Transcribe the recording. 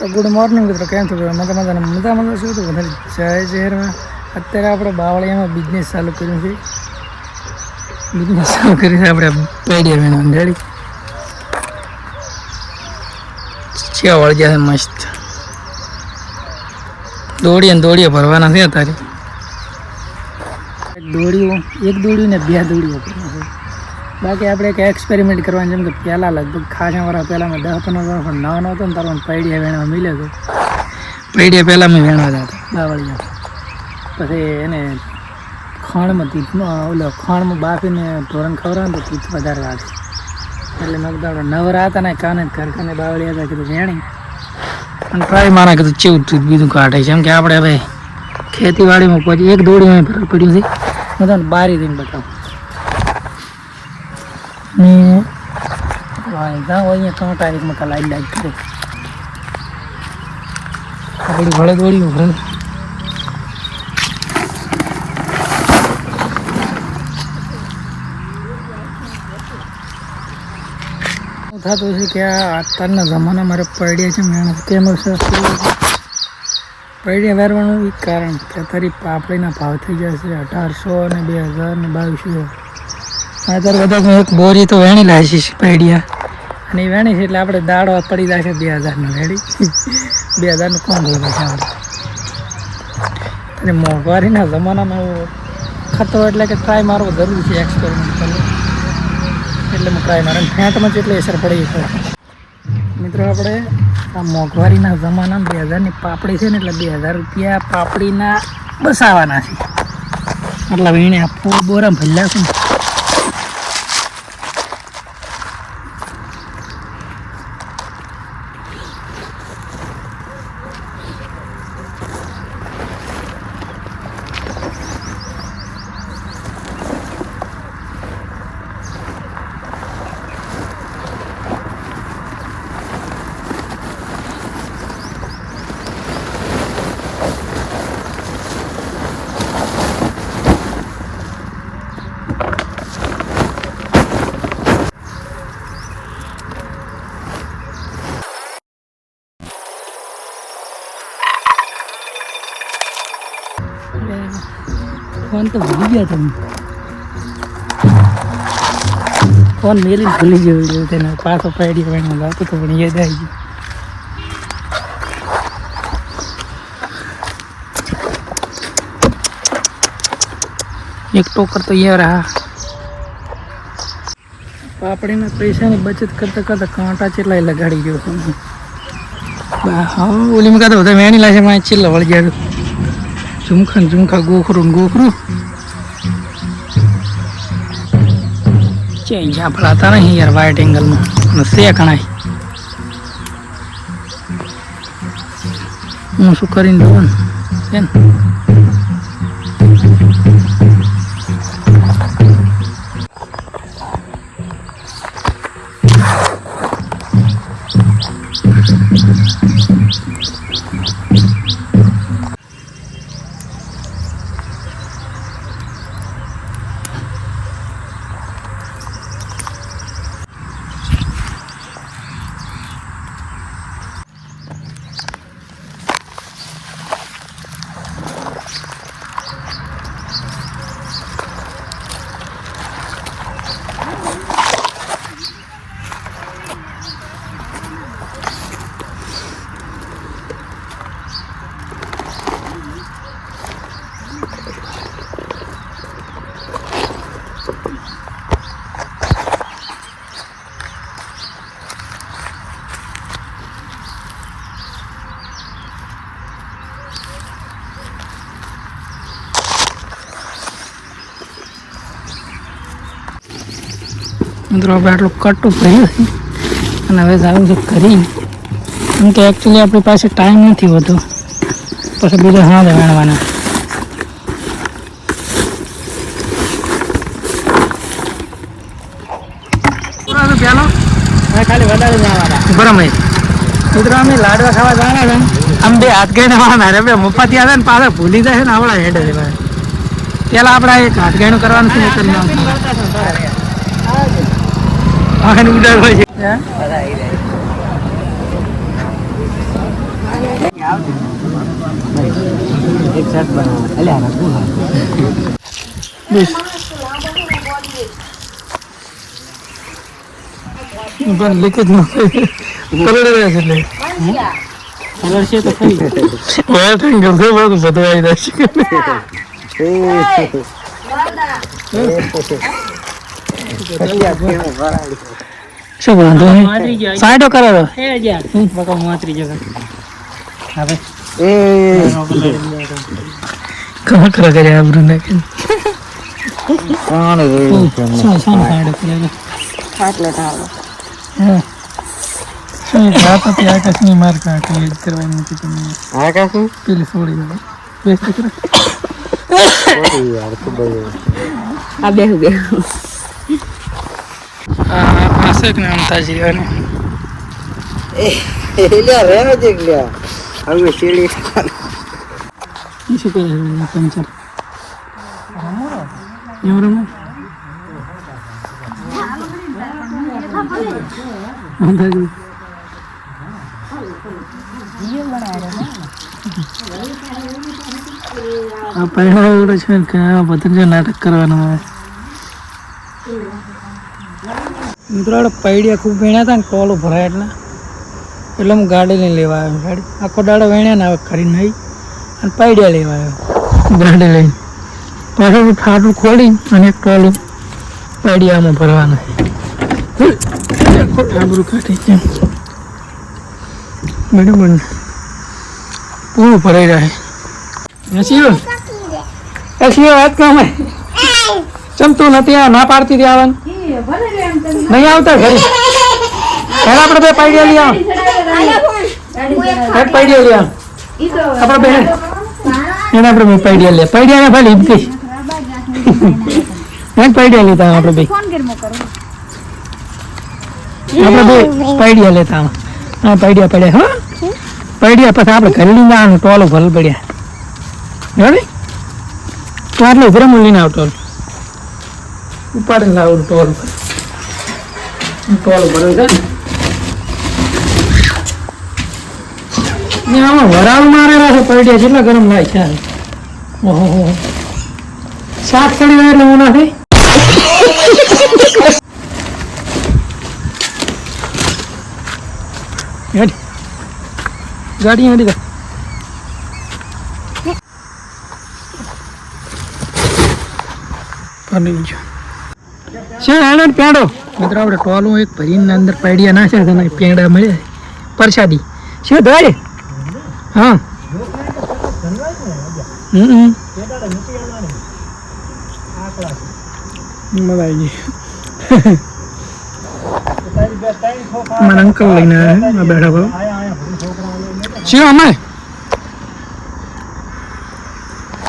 તો good morning મિત્રો, કેમ છો? મજા શું હતું બધા જય શહેરમાં. અત્યારે આપણે બાવળિયામાં બિઝનેસ ચાલુ કર્યું છે. આપણે પેડિયા વેણવાનું રેડી છે. વળગ્યા છે મસ્ત. દોડીએ ભરવાના છે અત્યારે. એક દોડી ને બે દોડીઓ કરવાની છે. બાકી આપણે એક એક્સપેરિમેન્ટ કરવાની, જેમ કે પહેલાં લગભગ ખાસા વર્ષ પહેલાં મેં 10-15 વર્ષ નાનો હતો ને તારો પૈડિયા વેણવા મળ્યો હતો. પૈડિયા પહેલાં મેં વેણવા જતા બાવળિયા. પછી એને ખાણમાં બાફીને ઢોરણ ખવડાવે તો તીથ વધારે લાગે. એટલે મેં બધા આપણે નવરા હતા ને કાને ઘરખાને બાવળિયા હતા, કીધું વેણી અને ટ્રાય મારા કીધું ચેવું દૂધ બીજું કાઢે છે. એમ કે આપણે હવે ખેતીવાડીમાં પછી એક દોડીમાં ફરક પડ્યું છે. હું તમને બારી દઈને બતાવું. ને જાઓ અહીંયા કાંટા એક મકા લાઈટ કરે આપણી ભળે દોડી ભરે થતું છે કે આ અત્યારના જમાના મારે પૈડિયા છે મહેનત કેમ પૈડિયા વેરવાનું એક કારણ કે અત્યારે પાપડીના ભાવ થઈ ગયા છે 1800 ને 2000 ને 2200. અત્યારે બધા એક બોરી તો વેણી લાવી છે પૈડિયા, અને એ વેણી છે એટલે આપણે દાડો પડી જાય છે 2000નો રેડી. 2000નું કોણ થઈ જશે આપણે? અને મોંઘવારીના જમાનામાં ખતરો એટલે કે ટ્રાય મારવો જરૂરી છે, એક્સપેરિમેન્ટ કરવો. એટલે હું ટ્રાય મારે ફેંટમાં જેટલી અસર પડી છે. મિત્રો આપણે આ મોંઘવારીના જમાનામાં 2000ની પાપડી છે ને, એટલે 2000 રૂપિયા પાપડીના બસાવાના છે. મતલબ એને આપવું બોરા ભલ્યા છે. ફોન તો ભૂલી ગયા તમે, ફોન મેલીને ભૂલી ગયો તેને. પાછો પૈડિયા વેણવા જતો તો પણ યાદ આવી ગયું. એક ટોકર તો યાર હા પાપડીના પૈસાની બચત કરતા કરતા કાંટા ચેટલા લગાડી ગયો છું. હા ઓલી માં બધા વેણી લાગે માં ચેટલા વળી ગયા. ઝુમખા ગોખરું ચેન્જ આપણાતા નહીં યાર. વાઇટ એંગલમાં સે કણાય હું શું કરીને દઉં ને. મિત્રો આપણે આટલું કટું ભર્યું છે અને હવે જવું છે કરી. કેમ કે એકચ્યુઅલી આપણી પાસે ટાઈમ નથી હોતો, પછી બીજા હા વેણવાના. ખાલી વધારે જવાના બરાબર. મિત્રો અમે લાડવા ખાવા જવાના છે. આમ બે હાથ ગઈને વાળાના રે બે મફતી આવે ને પાછા ભૂલી જાય ને આવડા હેડે છે. પેલા આપણે એક હાથ ગયણું કરવાનું છે. ઉડાડ હોય છે એક શર્ટ બનાવો એટલે રાખું બસ પણ લીકેજ ન કલર રહે છે એટલે કલર છે તો ખરી વાઈટ એંગલ છે બધું આવી જાય શું વાંધો સાઈડો કરે બકા માતરી જગા હવે કहाँ करा करे आप रुने के કોણ साइड करेगा આટલે ટાળો हाँ सही बात है यार कसनी मार का के करवाई मुझे तो नहीं આ કાશું पीली छोड़ी दो बेस्ट कर યાર તો ભાઈ આ બેહુ हाँ पासे के नाम ताजी वाले એલ્યા રે દેખ લ્યા હવે સીડી इसे कर पंचर ये रमो अंदाज़ આ પહેલા એવડે છે કે આ બધું જે નાટક કરવાનું હોય મિત્રો આપણે પૈડિયા ખૂબ વેણ્યા હતા ને ટોલો ભરાય એટલે હું ગાડી લઈને લેવા આવ્યો ગાડી આખો દાડો વેણ્યા ને હવે ખરી નહીં અને પૈડિયા લેવા આવ્યો ગાડી લઈને પાછળ ઠાઠું ખોલી અને એક ટોલું પૈડિયામાં ભરવાનું આબરું કાઢી છે બરાબર પૂરું ભરાઈ રહે એસી વાત કામ ચમ તું નથી ના પાડતી હતી આવવાનું નહીં આવતા ઘરે પહેલા આપણે બે પૈડિયા લઈ આવ પૈડિયા લઈ આવ આપણે બે એને આપણે બે પૈડિયા લે પૈડિયા ને ભાઈ લીધી પૈડિયા લેતા આપણે બે આપણે બે પૈડિયા લેતા હા પૈડિયા પડ્યા હા પૈડિયા પછી આપણે ઘરે લઈને આવવાનું ટોલો ભલ પડ્યા બરાબર તો આટલો ઉભરે લઈને આવ ટોલ ઉપાડીને લાવું ટોલ ટોલ ભરે છે ને આમાં વરાળ મારેલા છે પૈડિયા કેટલા ગરમ થાય છે ઓહો શાક ચડી જાય એટલે હું ના થાય ગાડી હેડી દે છે હેડો પેંડો મિત્રો આપણે ટોલું એક ભરીને અંદર પૈડિયા નાખ્યા હતા ને પેંડા મળે પ્રસાદી છે દોડે હા મજા આવી ગઈ મારા અંકલ લઈને આવ્યા બેઠા ભાવ શું અમે